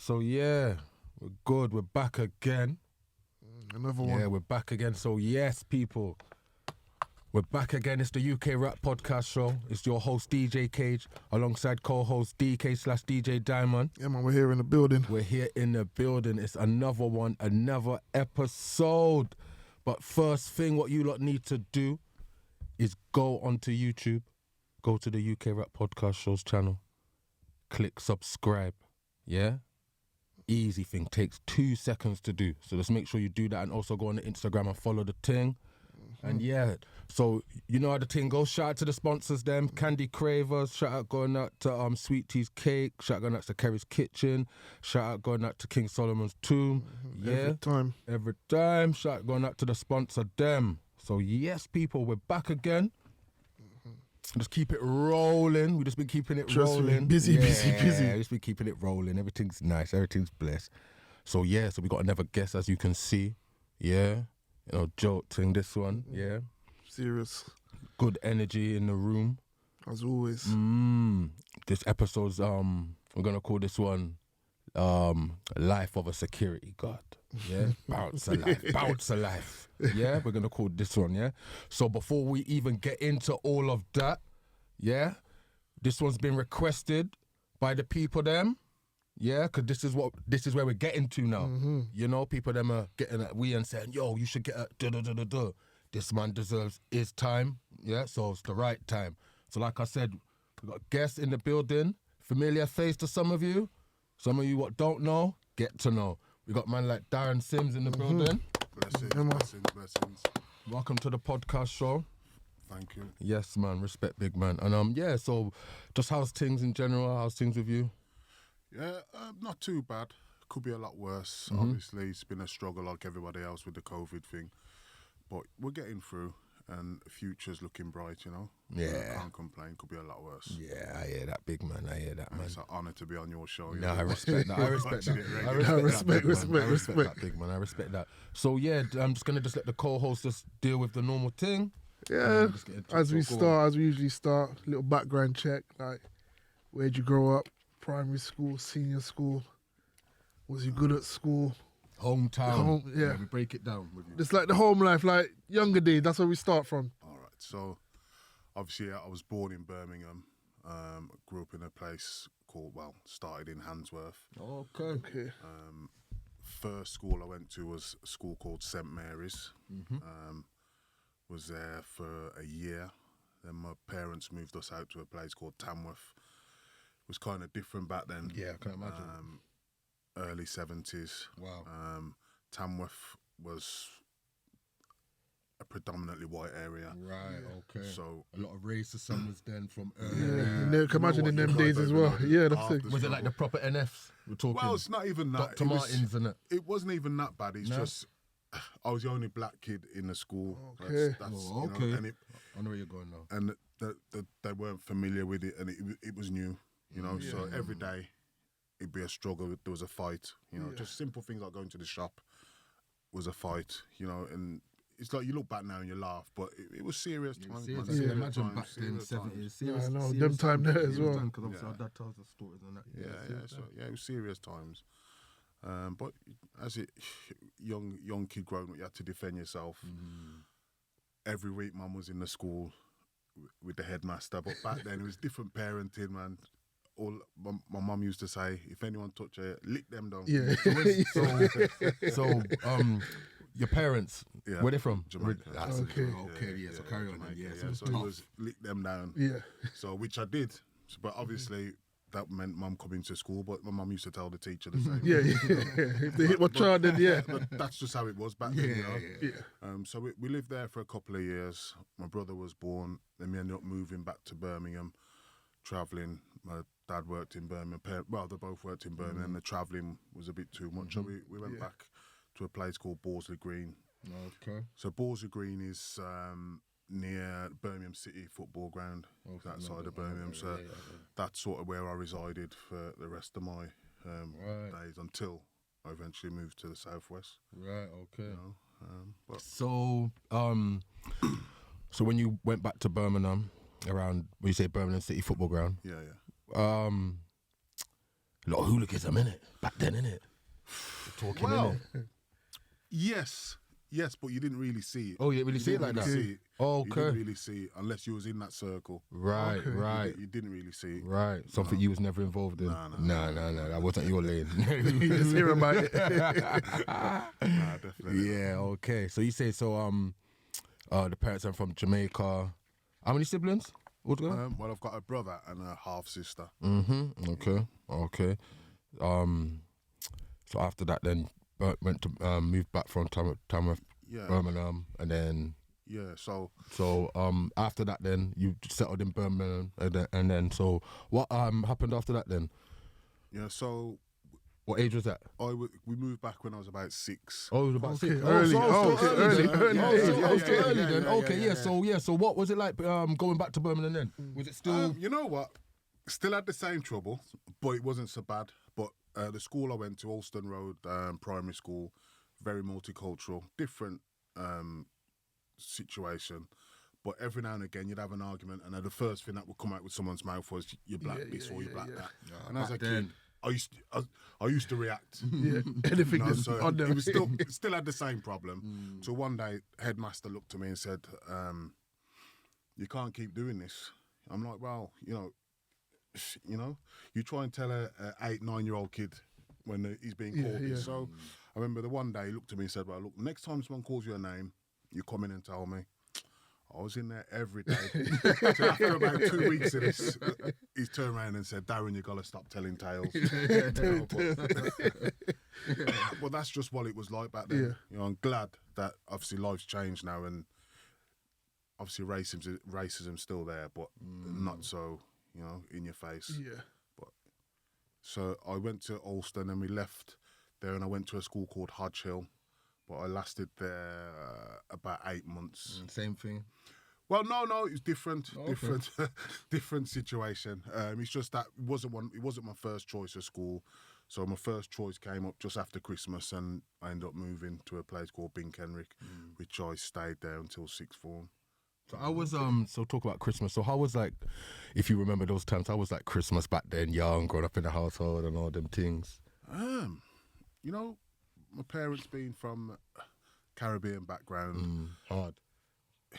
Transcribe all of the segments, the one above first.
So yeah, we're good. We're back again. Another one. Yeah, we're back again. So yes, people, we're back again. It's the UK Rap Podcast Show. It's your host DJ Cage alongside co-host DK/DJ Diamond. Yeah, man, we're here in the building. We're here in the building. It's another one, another episode. But first thing, what you lot need to do is go onto YouTube, go to the UK Rap Podcast Show's channel, click subscribe. Yeah? Easy thing, takes 2 seconds to do. So just make sure you do that, and also go on the Instagram and follow the thing. And yeah, so you know how the thing goes. Shout out to the sponsors, them Candy Cravers. Shout out going out to Sweet Tea's Cake. Shout out going out to Kerry's Kitchen. Shout out going out to King Solomon's Tomb. Yeah, every time. Shout out going out to the sponsor, them. So yes, people, we're back again. Just keep it rolling. We've just been keeping it rolling. Busy. Just been keeping it rolling. Everything's nice. Everything's blessed. So yeah, so we got another guest, as you can see. Yeah, you know, jolting this one. Yeah, Serious. Good energy in the room. As always. This episode's we're gonna call this one Life of a Security Guard. Yeah, bounce of life. Yeah, we're gonna call this one. Yeah. So before we even get into all of that, yeah, this one's been requested by the people them. Yeah, because this is where we're getting to now. You know, people them are getting at we and saying, yo, you should get a da. This man deserves his time. Yeah, so it's the right time. So like I said, we got guests in the building, familiar face to some of you. Some of you what don't know, get to know. We got man like Darren Sims in the building. Blessings. Welcome to the podcast show. Thank you. Yes, man. Respect, big man. And yeah. So, just how's things in general? How's things with you? Yeah, not too bad. Could be a lot worse. Obviously, it's been a struggle like everybody else with the COVID thing, but we're getting through, and the future's looking bright. You know. Yeah. I can't complain. Could be a lot worse. Yeah, I hear that, big man. I hear that, man. It's an honour to be on your show. No, I respect that. I respect that. I respect that, big man. I respect that. So yeah, I'm just gonna let the co-host just deal with the normal thing. Yeah. As we usually start, little background check. Like, where'd you grow up? Primary school, senior school. Was you good at school? Hometown. Yeah. We break it down with you. Just like the home life, like younger days. That's where we start from. All right. So, obviously, I was born in Birmingham. Grew up in a place started in Handsworth. Okay. First school I went to was a school called St Mary's. Was there for a year. Then my parents moved us out to a place called Tamworth. It was kind of different back then. Yeah, I can imagine. Early 70s. Wow. Tamworth was a predominantly white area. Right, okay. So a lot of racism was then from Yeah, you can imagine in them days as well. Yeah, that's it. Was it like the proper NFs we're talking? Well, it's not even that. Dr. Martins, isn't it? It wasn't even that bad. It's just I was the only black kid in the school. Okay. That's, okay. You know, and I know where you're going now. And they weren't familiar with it, and it was new. You know, so every day it'd be a struggle. There was a fight. You know, just simple things like going to the shop was a fight. You know, and it's like you look back now and you laugh, but it was serious times. I can imagine back then, 70s. I know, them time there as well. Because obviously our dad tells us stories and that. It was serious times. But as a young kid growing up, you had to defend yourself. Every week, Mum was in the school with the headmaster. But back then, it was different parenting, man. My mum used to say, if anyone touch her, lick them down. Yeah. So, your parents, where they from? Jamaica. Okay, so carry on. So it was lick them down. Yeah. So, which I did. But obviously, that meant mum coming to school, but my mum used to tell the teacher the same. If they hit my child, then But that's just how it was back then, you know? So we lived there for a couple of years. My brother was born, then we ended up moving back to Birmingham, travelling. My dad worked in Birmingham. They both worked in Birmingham, and the travelling was a bit too much. So we went back to a place called Borsley Green. Okay. So Borsley Green is near Birmingham City football ground, that side of Birmingham. So that's sort of where I resided for the rest of my days until I eventually moved to the southwest. Right. Okay. You know? So when you went back to Birmingham, around when you say Birmingham City football ground, A lot of hooliganism, innit? Back then, innit? Talking, Well, innit? yes, but you didn't really see it. Oh, you didn't really see it like that? See it. Oh, You okay. didn't really see it unless you was in that circle. Right, Okay. right. You didn't really see it. Right, something you was never involved in. No, that wasn't your lane. You just hear about it. Nah, definitely. Yeah, okay. So you say the parents are from Jamaica. How many siblings altogether? Well, I've got a brother and a half sister. Okay. So after that, then went to moved back from Tamworth, Yeah. Birmingham, and then Yeah. So after that, then you settled in Birmingham, and then so what happened after that then? yeah. So What age was that? we moved back when I was about 6. Oh, it was about Okay, 6. early. So Oh, still okay, early. early. then. Yeah, So yeah, I was still yeah, early yeah, then. yeah, Okay, yeah, yeah. So what was it like going back to Birmingham then? Was it still? You know what? Still had the same trouble, but it wasn't so bad. But the school I went to, Alston Road Primary School, very multicultural, different situation. But every now and again, you'd have an argument, and the first thing that would come out with someone's mouth was "you're black this" or "you're black that." And as a kid, I used to react. Yeah, anything No, that's so on there. it was still had the same problem. So one day, headmaster looked at me and said, "You can't keep doing this." I'm like, "Well, you try and tell a 8-9-year-old kid when he's being called yeah. this." So I remember the one day he looked at me and said, "Well, look, next time someone calls you a name, you come in and tell me." I was in there every day. So after about 2 weeks of this, he's turned around and said, "Darren, you got to stop telling tales." But that's just what it was like back then. I'm glad that obviously life's changed now, and obviously racism's still there, but not so, in your face. Yeah. So I went to Alston and we left there, and I went to a school called Hodge Hill, but I lasted there about 8 months. Same thing. Well, no, it was different, Okay. different situation. It's just that it wasn't my first choice of school. So my first choice came up just after Christmas, and I ended up moving to a place called Binkenrick, which I stayed there until sixth form. So I was so talk about Christmas. So how was like, if you remember those times, how was like Christmas back then, young, growing up in the household and all them things? My parents being from Caribbean background, Hard.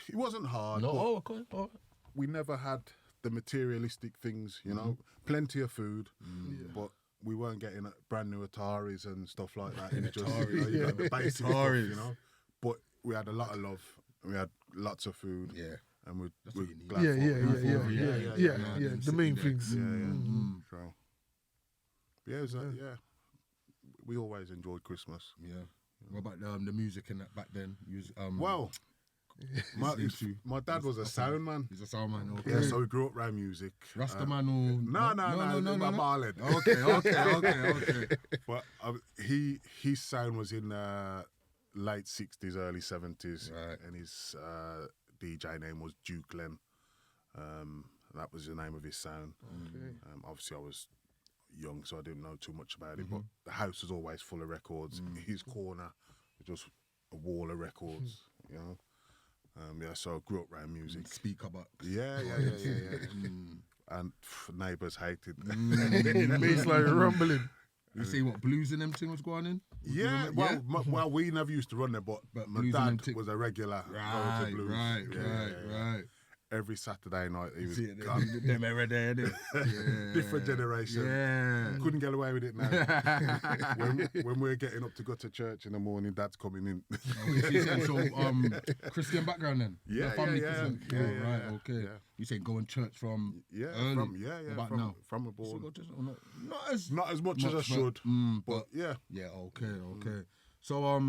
it wasn't hard. No, but okay. All right. we never had the materialistic things, plenty of food, but we weren't getting brand new Ataris and stuff like that. It was just the basic stuff, But we had a lot of love. We had lots of food. Yeah. And we're what you need. glad Yeah, for it. yeah. The main things. So, it was, we always enjoyed Christmas. Yeah. What about the music and that back then? Well, my dad was a sound man. He's a sound man. Okay. Yeah, so we grew up around music. Rasta man or No, Marlon. Okay. But his sound was in late 60s, early 70s, Right. and his DJ name was Duke Glenn. That was the name of his sound. Okay. Obviously, I was young, so I didn't know too much about it, but the house was always full of records. His corner was just a wall of records, so I grew up around music. Speaker box. Yeah. And neighbours hated. Bass like rumbling. You see what blues and them thing was going in? Yeah, well, we never used to run there, but my blues and dad them was a regular. Right, going to blues. right. Every Saturday night he was See it, gone. them era there, Different generation. Yeah. Couldn't get away with it now. when we're getting up to go to church in the morning, Dad's coming in. So, Christian background then? Yeah, family yeah. Christian. Yeah, Oh, yeah, right, yeah. okay. Yeah. You say going church from early? About now? From a Still born. go to, or not? Not as much as I should, but yeah. Yeah, okay. So,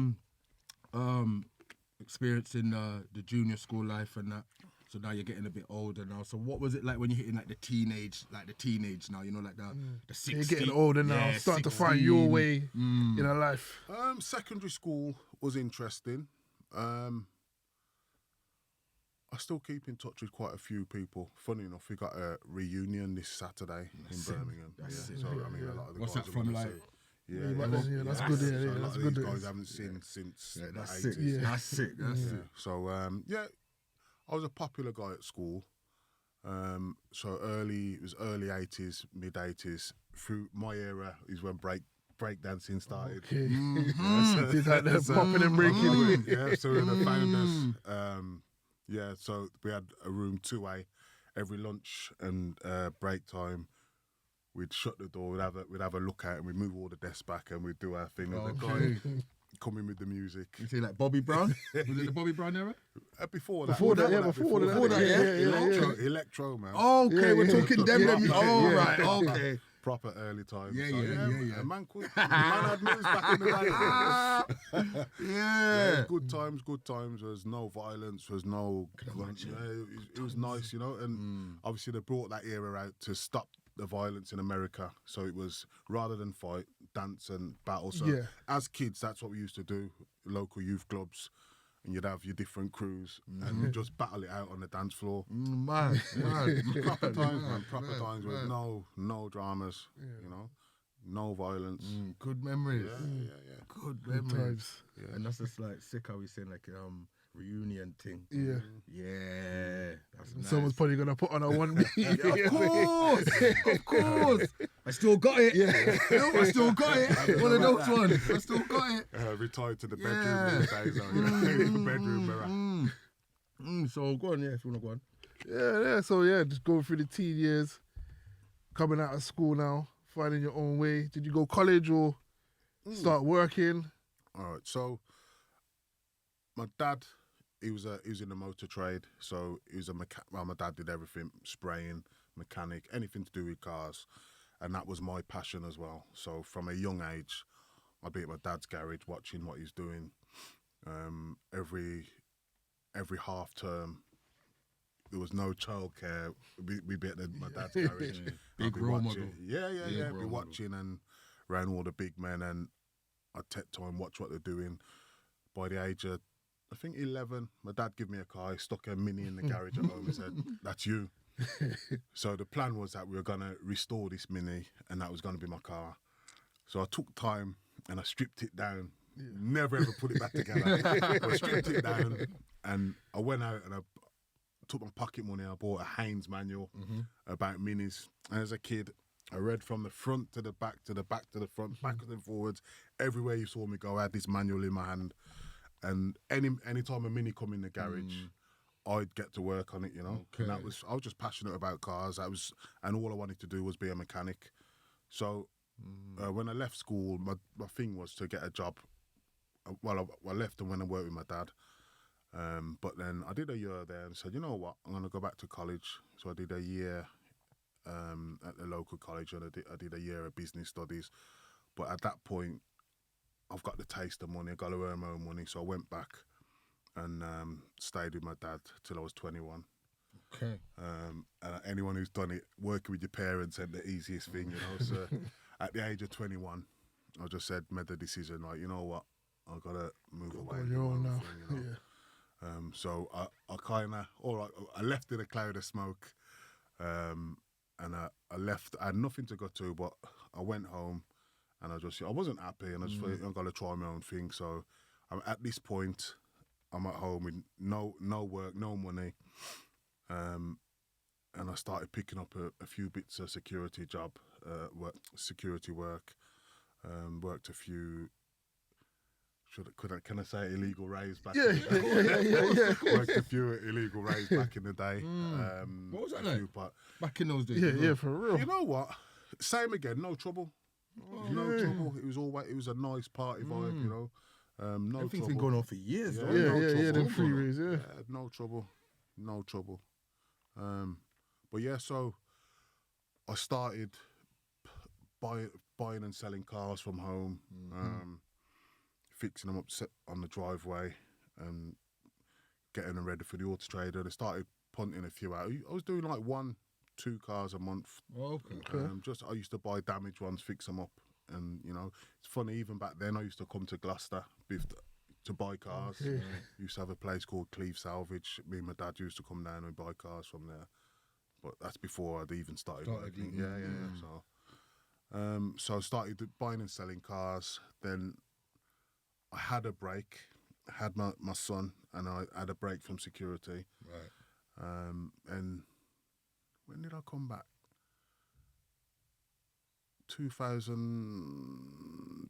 experiencing the junior school life and that. So now you're getting a bit older now. So what was it like when you're hitting like the teenage now, like the 16? You're getting older now, starting to find 16. your way in a life. Secondary school was interesting. I still keep in touch with quite a few people. Funny enough, we got a reunion this Saturday in Birmingham. That's it. So I mean, a lot of the What's guys that from, gonna like? see. Yeah, that's good. So Yeah, a lot that's of good. these guys I haven't seen since the That's 80s. it. Yeah. That's it. So I was a popular guy at school. So it was early 80s, mid 80s. through my era is when breakdancing started. Okay. So- Did that so- popping and breaking. Yeah, so we were the founders. Yeah, so we had a room 2A every lunch and break time. We'd shut the door. We'd have a look out, and we'd move all the desks back, and we'd do our thing. And the guy come in with the music. You see, like Bobby Brown? Was it the Bobby Brown era? Before that, Before that, electro, man. Okay, we're talking them. Oh, right, okay. Proper early times. Yeah. Man, man had moves back in the day. Yeah. Good times. There was no violence. There was no. It was nice, you know. And obviously they brought that era out to stop the violence in America. So it was rather than fight, dance and battle. So as kids, that's what we used to do. Local youth clubs. And you'd have your different crews and you'd just battle it out on the dance floor. Man. Proper times, man. Proper times with no dramas, you know, no violence. Good memories. Yeah. Good Good memories. times. Yeah. And that's just like sick how we saying like reunion thing. Yeah. Yeah. That's nice. Someone's probably gonna put on a 1B. Of course. I still got it. Yeah. I still got it. One of those ones. I still got it. Retired to the bedroom these days, bedroom mirror. So go on, if you wanna go on. Yeah. So just going through the teen years, coming out of school now, finding your own way. Did you go college or start working? All right, so my dad, he was in the motor trade, so he was a mechanic. Well, my dad did everything, spraying, mechanic, anything to do with cars, and that was my passion as well. So from a young age, I'd be at my dad's garage watching what he's doing. Every half term, there was no childcare. We'd be at my dad's garage. Big role model. Yeah. Big Be role watching and around all the big men, and I'd take time, watch what they're doing. By the age of, I think 11, my dad gave me a car. He stuck a Mini in the garage at home and said, "That's you." So the plan was that we were gonna restore this Mini, and that was gonna be my car. So I took time and I stripped it down. Never ever put it back together. I stripped it down, and I went out and I took my pocket money. I bought a Haynes manual about Minis. And as a kid, I read from the front to the back to the back to the front, backwards and forwards. Everywhere you saw me go, I had this manual in my hand. And any time a Mini come in the garage, I'd get to work on it, you know. Okay. And I was just passionate about cars. And all I wanted to do was be a mechanic. So when I left school, my thing was to get a job. Well, I left and went and worked with my dad. But then I did a year there and said, you know what, I'm going to go back to college. So I did a year at the local college, and I did a year of business studies. But at that point, I've got the taste of money. I got to earn my own money. So I went back and stayed with my dad till I was 21. Okay. Anyone who's done it, working with your parents ain't the easiest thing, you know. So at the age of 21, I just made the decision, like, you know what, I've got to move away. On your own now. Thing, you know? So I kind of, all right, I left in a cloud of smoke, and I left. I had nothing to go to, but I went home, and I wasn't happy, and I just thought, I'm going to try my own thing. So at this point, I'm at home with no work, no money, and I started picking up a few bits of security work, worked a few. Can I say illegal raves back? Yeah. Worked a few illegal raves back in the day. What was that like? Back in those days? Yeah, for real. You know what? Same again. No trouble. No trouble. It was a nice party vibe. You know. No Everything's trouble. been going on for years. though. Yeah, them free rays, yeah. No trouble. But yeah, so I started buying and selling cars from home. Fixing them up on the driveway and getting them ready for the auto trader. They started punting a few out. I was doing like 1-2 cars a month. Okay. I used to buy damaged ones, fix them up. And, you know, it's funny, even back then I used to come to Gloucester to buy cars. Okay. Used to have a place called Cleve Salvage. Me and my dad used to come down and buy cars from there. But that's before I'd even started working. Yeah. So I started buying and selling cars. Then I had a break, had my son, and I had a break from security. Right. And when did I come back? 2000,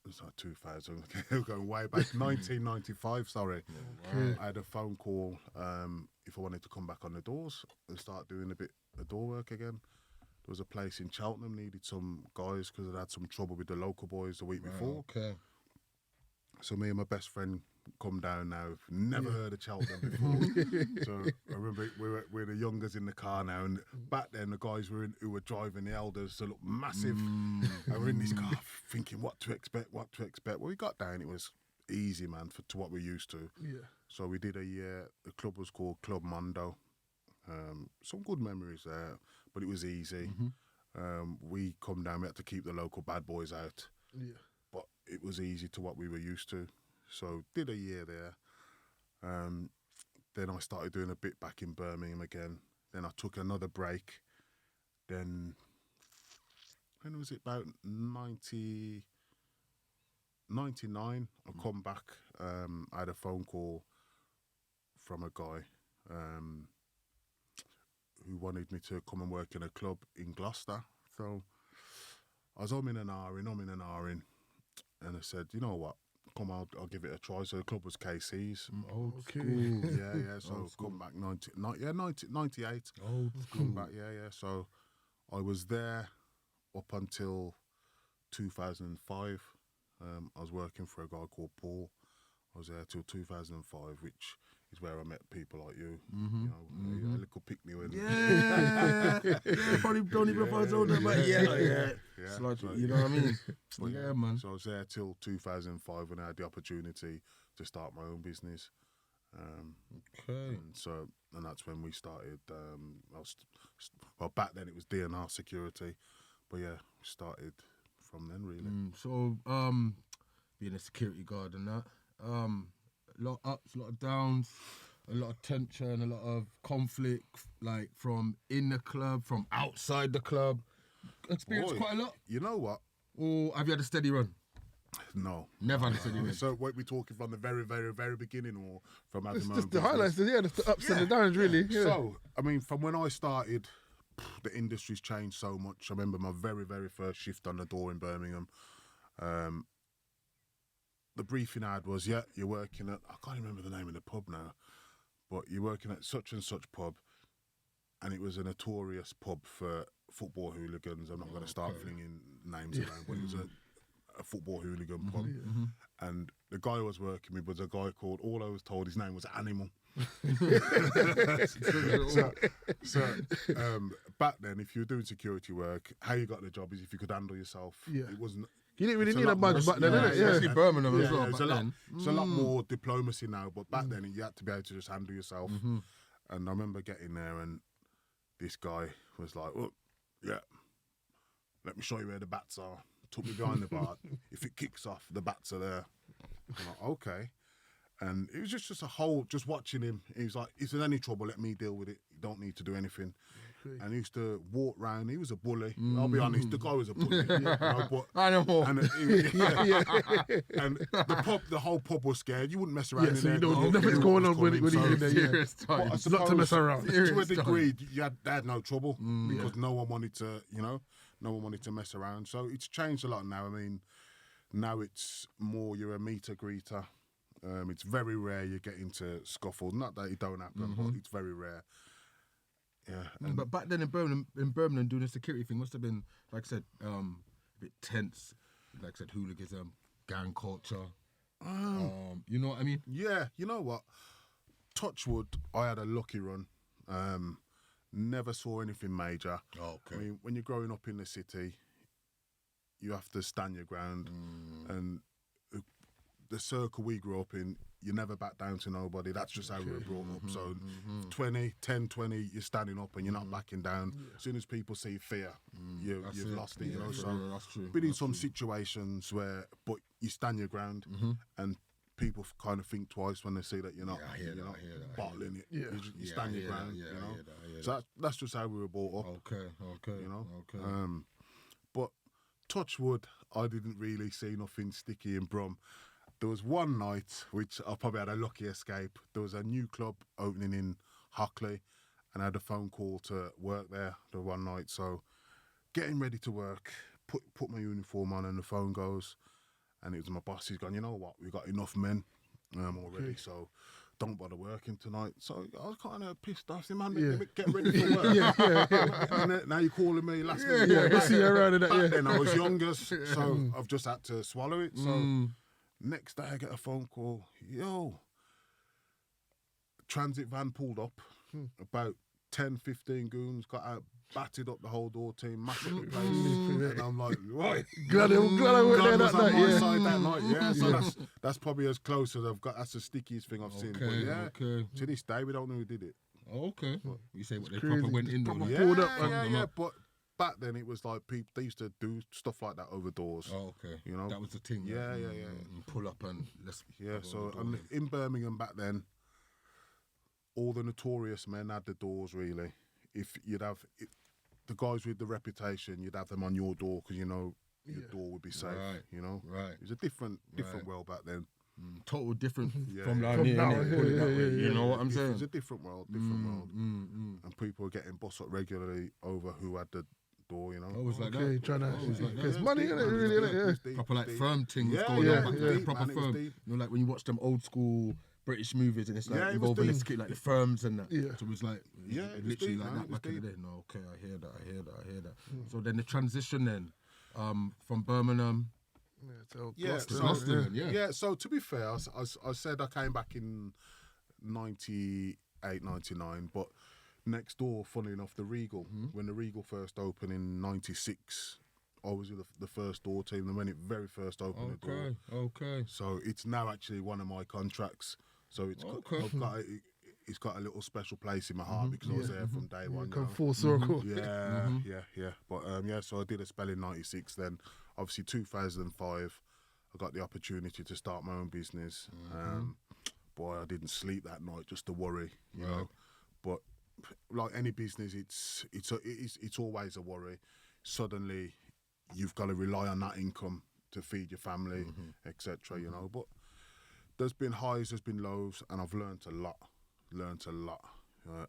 it's not 2000, we're going way back, 1995, sorry. Okay. I had a phone call if I wanted to come back on the doors and start doing a bit of door work again. There was a place in Cheltenham, needed some guys because I'd had some trouble with the local boys the week before. Okay. So me and my best friend come down now. Never heard of Cheltenham before. So I remember we're the youngers in the car now, and back then the guys who were driving the elders, they looked massive. And we're in this car thinking what to expect. Well, we got down, it was easy, man, to what we're used to. Yeah. So we did a year. The club was called Club Mondo. Some good memories there, but it was easy. We come down, we had to keep the local bad boys out. Yeah. But it was easy to what we were used to. So did a year there. Then I started doing a bit back in Birmingham again. Then I took another break. Then, when was it? About 99, I come back. I had a phone call from a guy who wanted me to come and work in a club in Gloucester. So I was umming and ahhing. And I said, you know what? Come on, I'll give it a try. So the club was KC's. Old Okay. school. Yeah. So come back 98. Old Come back, yeah. So I was there up until 2005. I was working for a guy called Paul. I was there till 2005, which is where I met people like you. You know, a little pick me when. Yeah. Probably don't even know if I told them, but yeah. It's like, so, you know what I mean? But yeah, man. So I was there till 2005 when I had the opportunity to start my own business. Okay. And that's when we started. Well, back then it was DNR security, but yeah, we started from then really. So, being a security guard and that, a lot of ups, a lot of downs, a lot of tension, a lot of conflict, like from in the club, from outside the club. Experienced Boy, quite a lot. You know what? Or have you had a steady run? No. Never had a steady run. So what we talking from the very, very, very beginning, or from having It's my just own the business? highlights, the ups and the downs, really. Yeah. So, I mean, from when I started, the industry's changed so much. I remember my very, very first shift on the door in Birmingham. The briefing I had was, you're working at, I can't remember the name of the pub now, but you're working at such and such pub, and it was a notorious pub for football hooligans. I'm not going to start flinging names around, but it was a football hooligan pub. And the guy I was working with was a guy called, all I was told his name was Animal. so back then, if you were doing security work, how you got the job is if you could handle yourself. Yeah. It wasn't. You didn't really It's a need a lot badge more- back then, innit? Yeah. Especially Birmingham as well. it's back a lot. then. It's a lot more diplomacy now, but back then you had to be able to just handle yourself. And I remember getting there, and this guy was like, "Oh, yeah, let me show you where the bats are." Took me behind the bar. If it kicks off, the bats are there. I'm like, okay. And it was just a whole, just watching him. He was like, if there's any trouble, let me deal with it. You don't need to do anything. Okay. And he used to walk round. He was a bully. I'll be honest, the guy was a bully. You know, but, Animal. and, and the whole pub was scared. You wouldn't mess around Yeah, in so there. you know because nothing's knew going what on when was he's coming. in there. Serious But I time. Not to suppose mess around. To a Serious degree, they had no trouble because no one wanted to, no one wanted to mess around. So it's changed a lot now. I mean, now it's more you're a meter greeter. It's very rare you get into scuffle. Not that it don't happen, but it's very rare. Yeah. But back then in Birmingham doing the security thing must have been, like I said, a bit tense. Like I said, hooliganism, gang culture. You know what I mean? Yeah, you know what? Touchwood, I had a lucky run. Never saw anything major. Oh, okay. I mean, when you're growing up in the city, you have to stand your ground. And the circle we grew up in, you never back down to nobody. That's just how we were brought up. So 20, you're standing up and you're not backing down. As soon as people see fear, you've lost it. So that's true. been in some situations where, but you stand your ground and people kind of think twice when they see that you're not, I hear that. bottling it. Yeah. You stand your ground. I hear that. So that's just how we were brought up. Okay. Okay. But Touchwood, I didn't really see nothing sticky in Brum. There was one night, which I probably had a lucky escape. There was a new club opening in Hockley, and I had a phone call to work there the one night. So getting ready to work, put my uniform on, and the phone goes, and it was my boss. He's gone, you know what? We've got enough men already, so don't bother working tonight. So I was kind of pissed off. Man, get ready for work. And then, now you're calling me last minute. I see you around in that. Back then I was younger, so I've just had to swallow it. So next day I get a phone call. Yo, transit van pulled up. About 10, 15 goons got out, battered up the whole door team, mashed up the place. And I'm like, right. Glad I went there that night. My side that night, yeah. So that's probably as close as I've got. That's the stickiest thing I've seen. But yeah, to this day, we don't know who did it. Okay. You say what they crazy. proper went in there. Proper Like, pulled up. Yeah. But back then, it was like people, they used to do stuff like that over doors. oh, okay. You know? That was the thing. Yeah. And pull up and let's. Yeah, so in Birmingham back then, all the notorious men had the doors, really. If you'd have the guys with the reputation, you'd have them on your door because you know your door would be safe. Right. You know, Right. It was a different world back then. Total different from yeah. down here. now, innit? Put it that way, yeah. You know what I'm It saying? was a different world, and people were getting bossed up regularly over who had the door. You know, Always like Okay, that. trying to. Always like that. There's money in it, really, innit? Yeah. Proper like firm things Yeah, going yeah, on back it was then. deep, Proper man, it was firm. deep. You know, like when you watch them old school British movies and it's like Yeah, it was involving the deep. security, like the firms and that. Yeah. So it was like, Yeah, it was literally deep, like man, that it was back in the deep. day. No, okay, I hear that. So then the transition then from Birmingham. Yeah, to Gloucester then, yeah. So to be fair, I said I came back in 98, 99, but next door, funny enough, the Regal, when the Regal first opened in 96, I was with the first door team, and when it very first opened the door. Okay. So it's now actually one of my contracts. So it's it's got a little special place in my heart because I was there from day one. Come you know? full circle. Yeah. But so I did a spell in 96. Then obviously 2005, I got the opportunity to start my own business. Boy, I didn't sleep that night just to worry, you know. But like any business, it's always a worry. Suddenly, you've got to rely on that income to feed your family, etc. You know. But there's been highs, there's been lows, and I've learned a lot.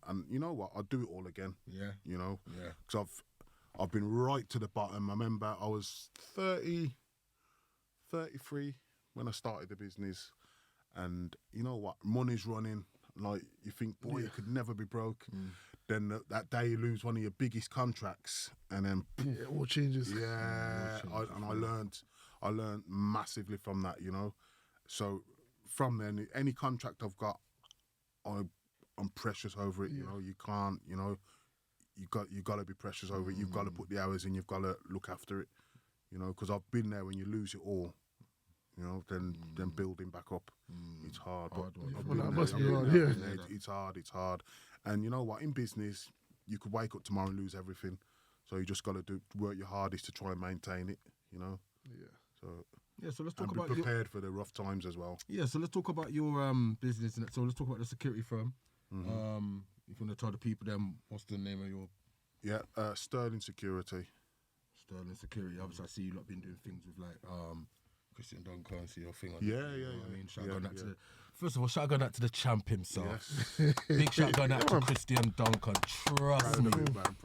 And you know what? I'd do it all again. Yeah. You know. Yeah. Because I've been right to the bottom. I remember I was 33 when I started the business, and you know what? Money's running. Like you think, boy, you could never be broke. Then that day you lose one of your biggest contracts, and then Yeah, all changes. yeah, I learned massively from that. You know, so from then any contract I've got, I'm precious over it. You know, you can't. You know, you got to be precious over it. You've got to put the hours in. You've got to look after it. You know, because I've been there when you lose it all. You know, then building back up, it's hard. But it's hard. And you know what? In business, you could wake up tomorrow and lose everything. So you just got to work your hardest to try and maintain it. You know. Yeah. So let's talk And about be prepared for the rough times as well. Yeah, so let's talk about your business. And so let's talk about the security firm. If you want to tell the people then what's the name of your... Yeah, Sterling Security. Sterling Security. Obviously, I see you lot been doing things with like Christian Duncan, see your thing on Yeah. I mean, shout out to the... First of all, shout out to the champ himself. Yes. Big shout out to Christian Duncan. Trust me.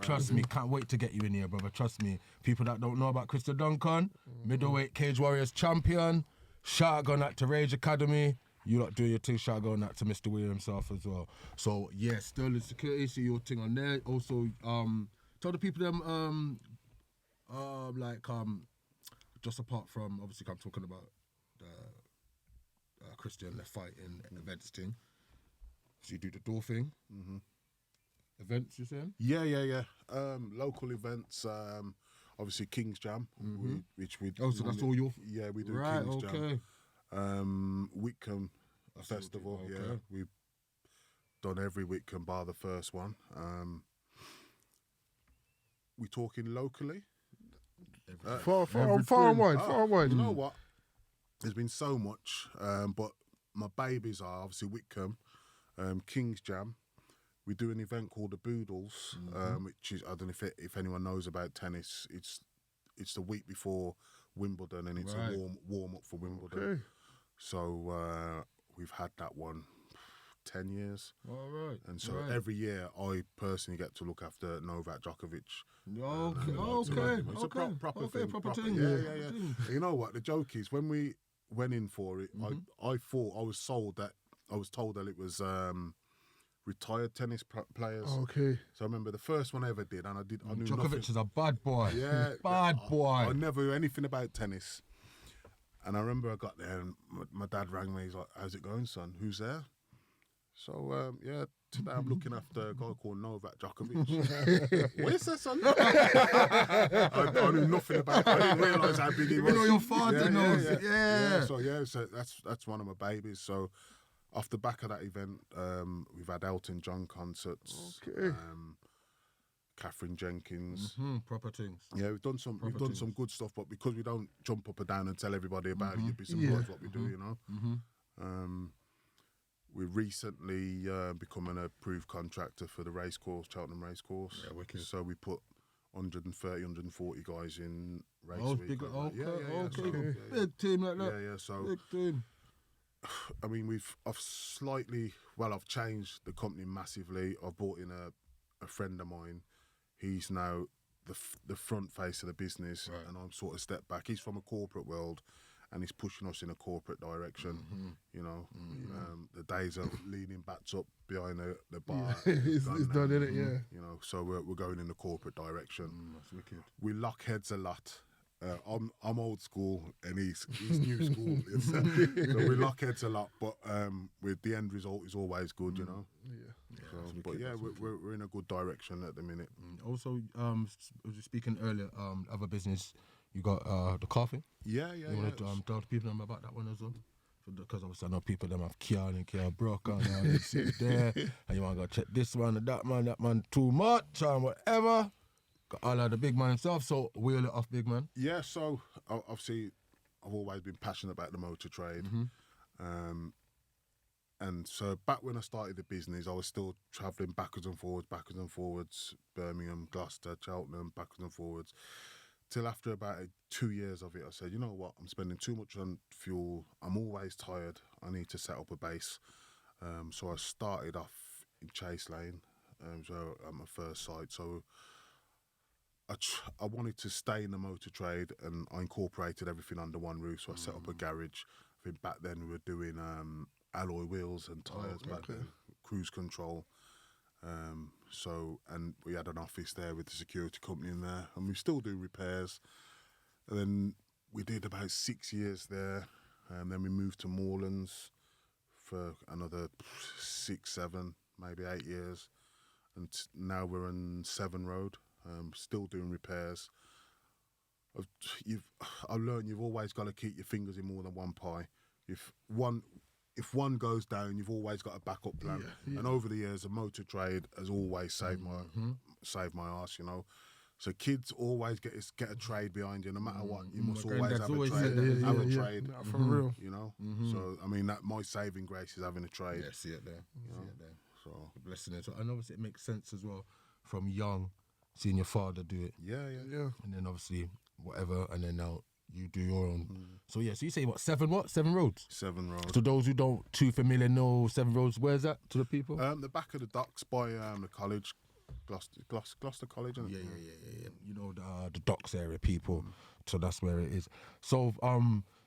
Trust me. Can't wait to get you in here, brother. Trust me. People that don't know about Christian Duncan, middleweight Cage Warriors champion. Shout out to Rage Academy. You lot do your thing. Shout out to Mr. Weir himself as well. So, yeah, Sterling Security, see your thing on there. Also, tell the people them, just apart from, obviously, I'm talking about the Christian, the fight in events thing. So you do the door thing. Events, you saying? Yeah. Local events, obviously King's Jam, which we... Oh, so that's all your... Yeah, we do Right, King's okay. Jam. Wickham Festival, okay. We've done every Wickham bar the first one. We talking locally? Far and wide. You know what? There's been so much, but my babies are obviously Wickham, King's Jam. We do an event called the Boodles, which is, I don't know if anyone knows about tennis. It's the week before Wimbledon, and it's a warm up for Wimbledon. Okay. So we've had that one. 10 years. All right. And so every year, I personally get to look after Novak Djokovic. Okay. It's a proper thing. Proper thing. Yeah. You know what? The joke is, when we went in for it, I thought, I was told that it was retired tennis players. Okay. So I remember the first one I ever did, and I knew Djokovic nothing. is a bad boy. Yeah, bad boy. I never knew anything about tennis. And I remember I got there, and my dad rang me. He's like, "How's it going, son? Who's there?" So today I'm looking after a guy called Novak Djokovic. What is that, son? I knew nothing about it. I didn't realise how big he was. You know your father knows. Yeah. So that's one of my babies. So off the back of that event, we've had Elton John concerts. Okay. Catherine Jenkins. Proper things. Yeah, we've done some good stuff, but because we don't jump up and down and tell everybody about it, you'd be surprised what we do, you know. We recently become an approved contractor for the racecourse, Cheltenham Racecourse. Yeah, wicked. So we put 130, 140 guys in race week. Big, okay. So, big team like that. Yeah. So big team. I mean, I've changed the company massively. I've brought in a friend of mine. He's now the front face of the business, and I'm sort of stepped back. He's from a corporate world, and he's pushing us in a corporate direction. You know, the days of leaning backs up behind the bar. It's done, innit? Yeah. You know, so we're going in the corporate direction. That's wicked. We lock heads a lot. I'm old school and he's new school. So we lock heads a lot, but with the end result is always good, you know. We're in a good direction at the minute. Also, I was just speaking earlier, other business, you got the coffee. Yeah. You want to tell the people about that one as well? Because obviously I know people them have Kia and Kia broken and they sit there and you want to go check this one and that man too much and whatever. All of the big man himself, so wheel it off, big man. Yeah, so obviously I've always been passionate about the motor trade. And so back when I started the business, I was still travelling backwards and forwards, Birmingham, Gloucester, Cheltenham, backwards and forwards. Till after about 2 years of it, I said, you know what, I'm spending too much on fuel. I'm always tired. I need to set up a base. So I started off in Chase Lane, so at my first site. So I wanted to stay in the motor trade, and I incorporated everything under one roof. So I set up a garage. I think back then we were doing alloy wheels and tyres back then, cruise control. And we had an office there with the security company in there, and we still do repairs. And then we did about 6 years there, and then we moved to Moorlands for another 6, 7, maybe 8 years. And now we're on Severn Road. Still doing repairs. I learned you've always got to keep your fingers in more than one pie. If one goes down, you've always got a backup plan. Yeah. And over the years, the motor trade has always saved my ass. You know, so kids always get a trade behind you, no matter what. You must always have a trade. Have a trade for real. You know. So I mean, that my saving grace is having a trade. Yeah, see it there. See it there. So blessing it. And obviously, it makes sense as well from young. Seeing your father do it. Yeah. And then obviously whatever, and then now you do your own. So yeah, so you say Seven roads? 7 roads. To those who don't too familiar know 7 roads, where's that to the people? The back of the docks by the college, Gloucester College, isn't it? Yeah. You know the docks area, people. So that's where it is. So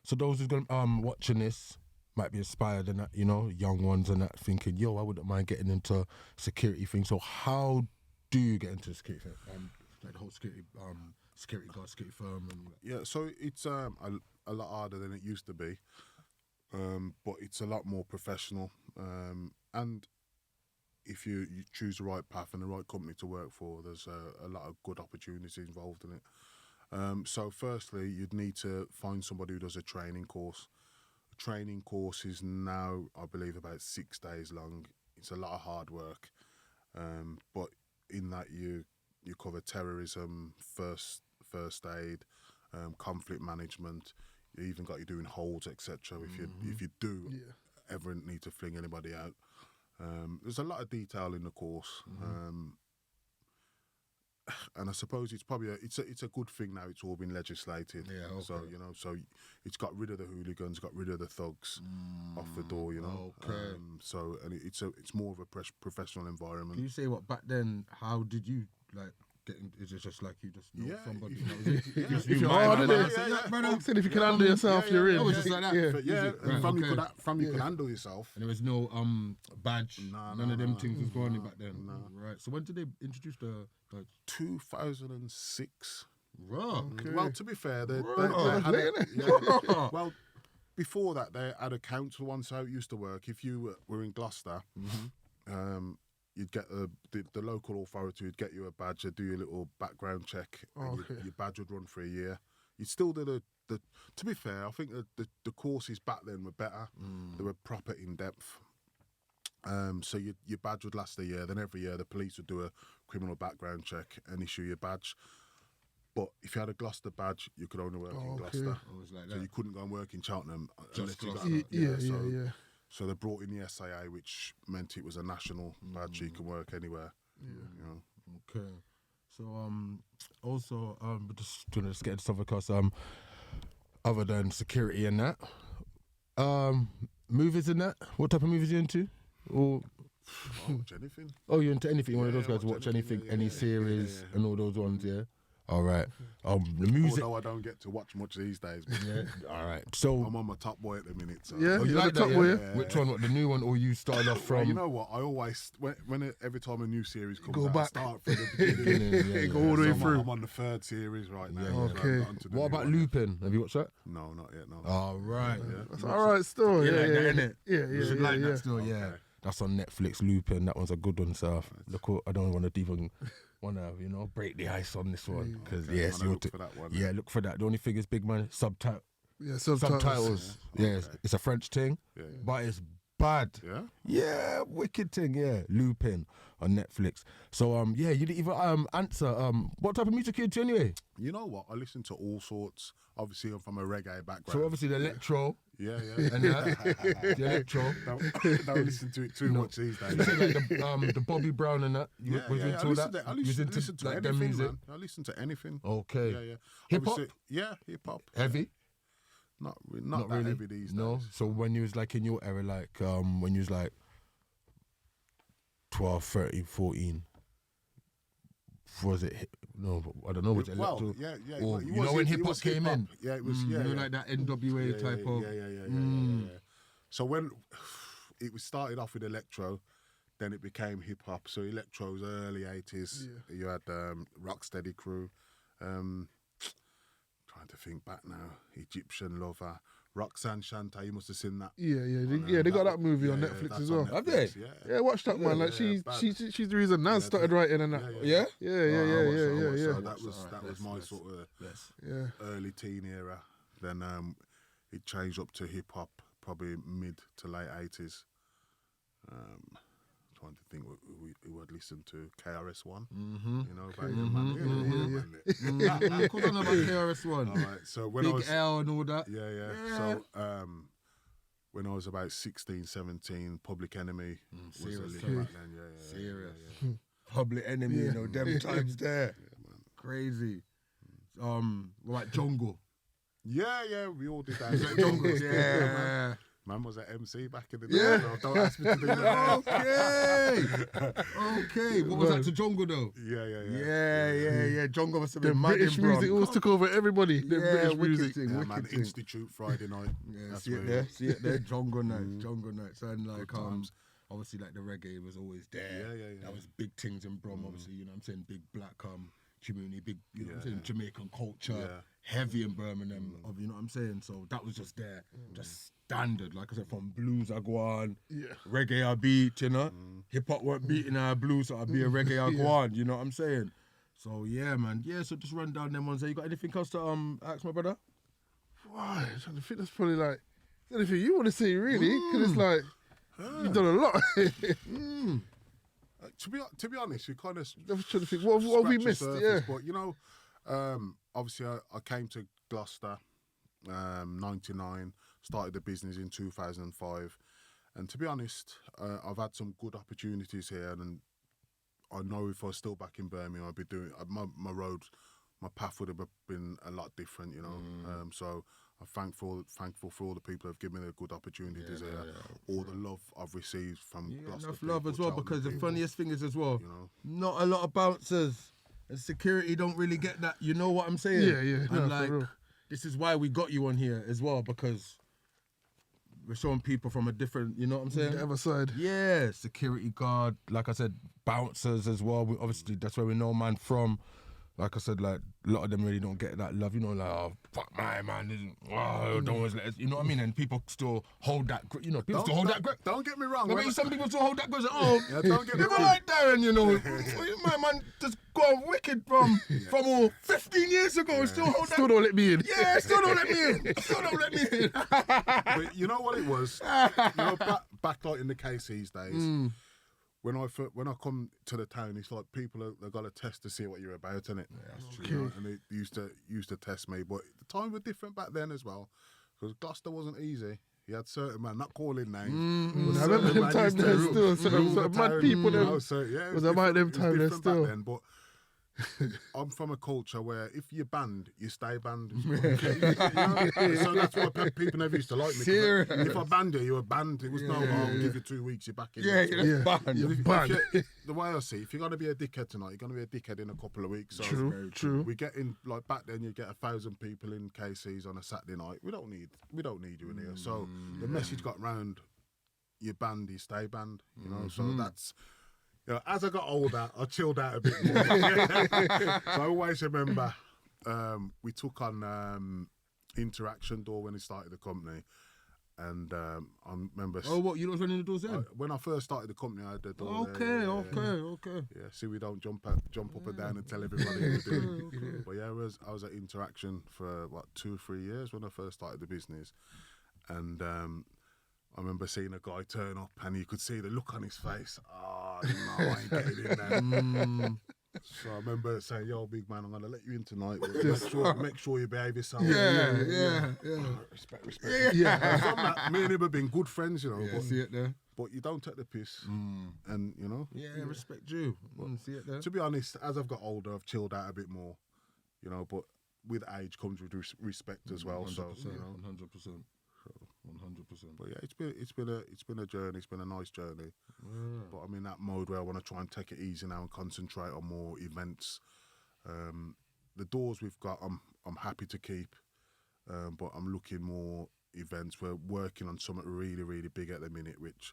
so those who's gonna watching this might be inspired and that, you know, young ones and that, thinking, yo, I wouldn't mind getting into security things. So how do you get into the security like the whole security guard, security firm? And yeah, so it's a lot harder than it used to be, but it's a lot more professional. And if you choose the right path and the right company to work for, there's a lot of good opportunities involved in it. So firstly, you'd need to find somebody who does a training course. A training course is now, I believe, about 6 days long. It's a lot of hard work, but in that you cover terrorism, first aid, conflict management. You even got you doing holds, etc. If you do ever need to fling anybody out, there's a lot of detail in the course. and I suppose it's probably it's a good thing now. It's all been legislated. Yeah, okay. So so it's got rid of the hooligans, got rid of the thugs off the door. Okay. So and it's more of a professional environment. Can you say what back then? How did you like? Is it just like you just know somebody? If you're hard in it, said if you can handle yourself, you're in. Oh, it's just like that. From you can handle yourself. And there was no badge. None of them things was going on back then. No. Right. So when did they introduce the badge? 2006. Right. Okay. Well, to be fair, they well, before that they had a council one, so it used to work. If you were in Gloucester, you'd get the local authority would get you a badge, they'd do your little background check, and your badge would run for a year. You'd still do the. To be fair, I think the courses back then were better. They were proper in depth. So your badge would last a year. Then every year the police would do a criminal background check and issue your badge. But if you had a Gloucester badge, you could only work in Gloucester. So you couldn't go and work in Cheltenham unless you got So they brought in the SIA, which meant it was a national badge, so you can work anywhere. Okay. So also we're just trying to get into something else. Other than security and that, movies and that. What type of movies are you into? Or I'll watch anything. oh, you're into anything? One of those guys watch anything, any series and all those ones. Yeah. All right. The music. Although I don't get to watch much these days. But all right. So I'm on my Top Boy at the minute. So. Yeah, you like like Top that, Boy. yeah? Which one? What, the new one, or you started off from? You know what? I always every time a new series comes Go out, back. I start from the beginning. Go all the way through. I'm on the third series right now. Okay. What about Lupin? Have you watched that? No, not yet. No. All right. That's all right still. You Yeah, like yeah, that, innit? yeah, You should yeah, like yeah. that still, yeah. That's on Netflix, Lupin. That one's a good one, so look, I don't want to even break the ice on this one because look for that one. Yeah, look for that. The only thing is, big man, subtitles. Yeah, Subtitles. Yeah, it's a French thing, but it's bad. Yeah. Yeah, wicked thing. Yeah, Lupin on Netflix. So you didn't even answer. What type of music are you into anyway? You know what? I listen to all sorts. Obviously, I'm from a reggae background. So obviously the electro. Yeah. And that, the electro. Don't listen to it too much these days. You say like the Bobby Brown and that. Was you into that? I listen to like anything, them music. man. I listen to anything. Okay. Yeah. Hip hop. Obviously- Yeah, hip hop. Heavy. Not that really. heavy these days. No. So when you was like in your era, like when you was like 12, 13, 14, was it? No, I don't know. Was it electro? Yeah. Or, It you was- know when it hip hop was came hip-hop. in. Yeah, it was. You know, like that NWA type of. Yeah. So when it was started off with electro, then it became hip hop. So electro was early 80s. Yeah. You had Rocksteady Crew. Trying to think back now. Egyptian Lover. Roxanne Shante, you must have seen that. Yeah. They got that movie on Netflix that's as on well. Have they? Yeah, watch that man. Like she's the reason Nas started writing and that. Yeah. Yeah. So that was my sort of early teen era. Then it changed up to hip hop, probably mid to late 80s. Trying to think who I'd listen to. KRS-One. You know, back then, man. Of course I know about KRS-One. All right, so when Big I was, L and all that. Yeah. So when I was about 16, 17, Public Enemy was a serious little back then. Yeah. Serious. Public Enemy, you know, them times there. Crazy. What about Jungle? Yeah, we all did that. Jungle, yeah. Man was at MC back in the day. So don't ask me to do that. Okay. What was that to Jungle though? Yeah. Jungle must have The been mad British in bro. music always took over everybody. The British music. Thing, Man, thing. Institute Friday night. Yeah, see it there, Jungle nights, and like obviously like the reggae was always there. Yeah. That was big things in Brom, obviously. You know what I'm saying? Big black community, big what I'm saying, Jamaican culture, heavy in Birmingham. You know what I'm saying? So that was just there, just standard. Like I said, from blues I go on, reggae I beat. You know, hip hop weren't beating our blues, so I'd be a reggae I go on. You know what I'm saying? So yeah, man. Yeah, so just run down them ones. You got anything else to ask my brother? Wow, I'm trying to think that's probably like anything you want to say really, because it's like you've done a lot. To be honest, you kind of. I was trying to think what have we missed? Surface, but you know, obviously I came to Gloucester, 99. Started the business in 2005, and to be honest, I've had some good opportunities here, and I know if I was still back in Birmingham, I'd be doing my road, my path would have been a lot different, you know. So I'm thankful for all the people who've given me a good opportunity to all the love I've received from Gloucester enough people, love as well, Cheltenham because the people, funniest thing is as well, you know, not a lot of bouncers and security don't really get that. You know what I'm saying? Yeah. And No, for real. this is why we got you on here as well, because we're showing people from a different, you know what I'm saying? The other side. Yeah, security guard, like I said, bouncers as well. Obviously, that's where we know man from. Like I said, like a lot of them really don't get that love. You know, like, oh, fuck my man, don't always let us, you know what I mean? And people still hold that, you know, people still hold that grip. Don't get me wrong. I mean, some people still hold that grip. Oh, don't get me people wrong. like Darren, you know. My man just gone wicked from all 15 years ago and still hold that. Still don't let me in. Yeah, still don't let me in. Still don't let me in. But you know what it was? You know, back like in the KC's days, when I come to the town, it's like people they've got to test to see what you're about, innit? Yeah, that's true. You know? And they used to test me, but the times were different back then as well, because Gloucester wasn't easy. You had certain man, not calling names. I remember them times there still. Some mad people there. Was about them times there still. Back then, but I'm from a culture where if you're banned, you stay banned. You know? So that's why people never used to like me. If I banned you were banned. It was I'll give you 2 weeks, you're back in. You're banned. You're banned. The way I see, if you're going to be a dickhead tonight, you're going to be a dickhead in a couple of weeks. So True. We get in, like back then, you get 1,000 people in KC's on a Saturday night. We don't need you in here. So the message got round, you're banned, you stay banned. You know, so that's... You know, as I got older, I chilled out a bit more. So I always remember we took on Interaction Door when we started the company. And I remember... Oh, what? You was running the doors then? When I first started the company, I had the door Okay. Yeah, see, we don't jump up and down and tell everybody what we're doing. But yeah, I was at Interaction for, 2 or 3 years when I first started the business. And... I remember seeing a guy turn up and you could see the look on his face. Oh, no, I ain't getting in there. So I remember saying, yo, big man, I'm going to let you in tonight. But make sure you behave yourself. Yeah. Respect. Yeah. From that, me and him have been good friends, you know. Yeah, but, see it there. But you don't take the piss. And, you know. Yeah, respect you. See it there. To be honest, as I've got older, I've chilled out a bit more, you know. But with age comes with respect as well. 100%, so, you know. 100%. 100%. But yeah, it's been a journey. It's been a nice journey. Yeah. But I'm in that mode where I want to try and take it easy now and concentrate on more events. The doors we've got, I'm happy to keep, but I'm looking more events. We're working on something really, really big at the minute, which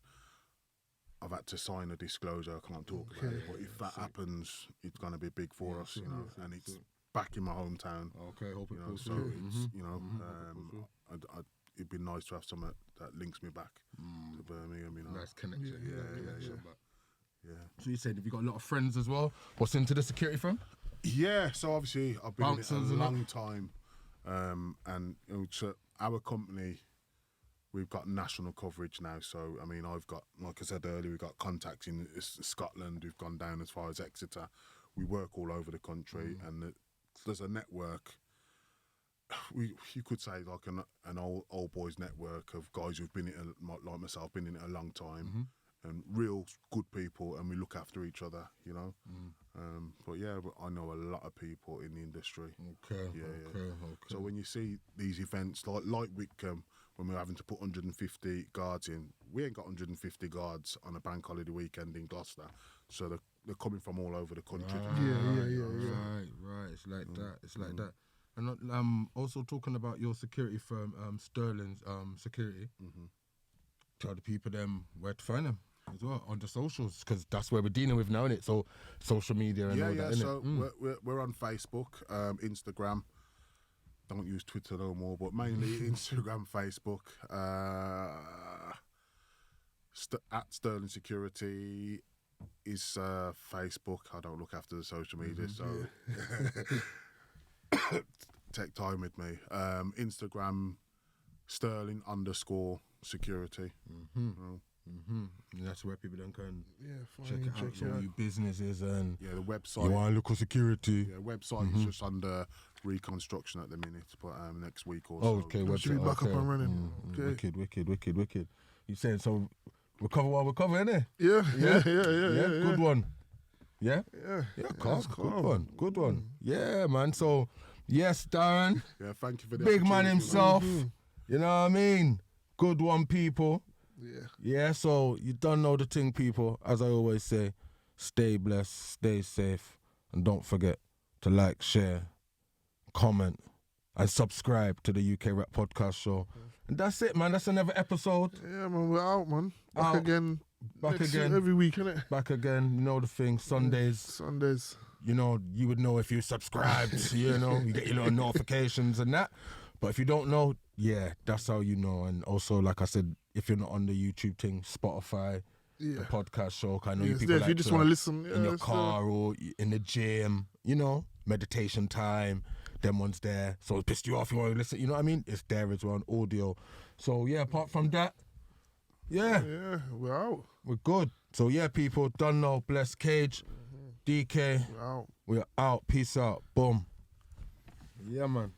I've had to sign a disclosure. I can't talk about it, but if that happens, it's going to be big for us, you know. And it's back in my hometown. Okay, hope it you know, pulls so through. it's you know, it'd be nice to have something that links me back to Birmingham, you know. Nice connection. Yeah. So you said, have you got a lot of friends as well? What's into the security firm? Yeah, so obviously I've been Bouncers in it a and long time, and you know, so our company, we've got national coverage now. So I mean, I've got, like I said earlier, we've got contacts in Scotland. We've gone down as far as Exeter. We work all over the country, and there's a network. You could say like an old boys network of guys who've been in it, like myself, been in it a long time, and real good people, and we look after each other, you know. But yeah, I know a lot of people in the industry. Okay. So when you see these events like Wickham, when we're having to put 150 guards in, we ain't got 150 guards on a bank holiday weekend in Gloucester, so they're coming from all over the country. Right. It's like that. It's like that. And also talking about your security firm, Sterling's Security. Tell the people them where to find them as well on the socials, because that's where we're dealing with now, innit? So social media and all that, innit? So we're on Facebook, Instagram. Don't use Twitter no more, but mainly Instagram, Facebook. At Sterling Security is Facebook. I don't look after the social media, so take time with me. Instagram, Sterling_security. And that's where people then can check fine, it out. So new businesses and the website. You want local security? Yeah, website is just under reconstruction at the minute, but next week or so. Okay, Should be back up and running. Wicked. You saying so? Recover while recover, innit? Yeah. Good one. Yeah? Yeah. Yeah, That's calm. calm. Good one. Good one. Yeah, man. So, yes, Darren. Yeah, thank you for the Big man opportunity, himself. Mhm. You know what I mean? Good one, people. Yeah. Yeah, so you don't know the thing, people. As I always say, stay blessed, stay safe, and don't forget to like, share, comment, and subscribe to the UK Rap Podcast Show. And that's it, man. That's another episode. Yeah, man, we're out, man. Back Out. again. Back next again. every week, innit? Back again. You know the thing. Sundays. Sundays. You know, you would know if you subscribed. You know, you get your little notifications and that. But if you don't know, yeah, that's how you know. And also, like I said, if you're not on the YouTube thing, Spotify, Yeah. the podcast show. I know Yeah, you it's people there if like you just to- want to listen. in your it's car or in the gym, you know, meditation time, them ones there. So it pissed you off, you want to listen, you know what I mean? It's there as well on audio. So yeah, apart from that, yeah, Yeah, we're out. we're good. So yeah, people, done know, bless Cage, DK, We're out. we're out, peace out, boom. Yeah, man.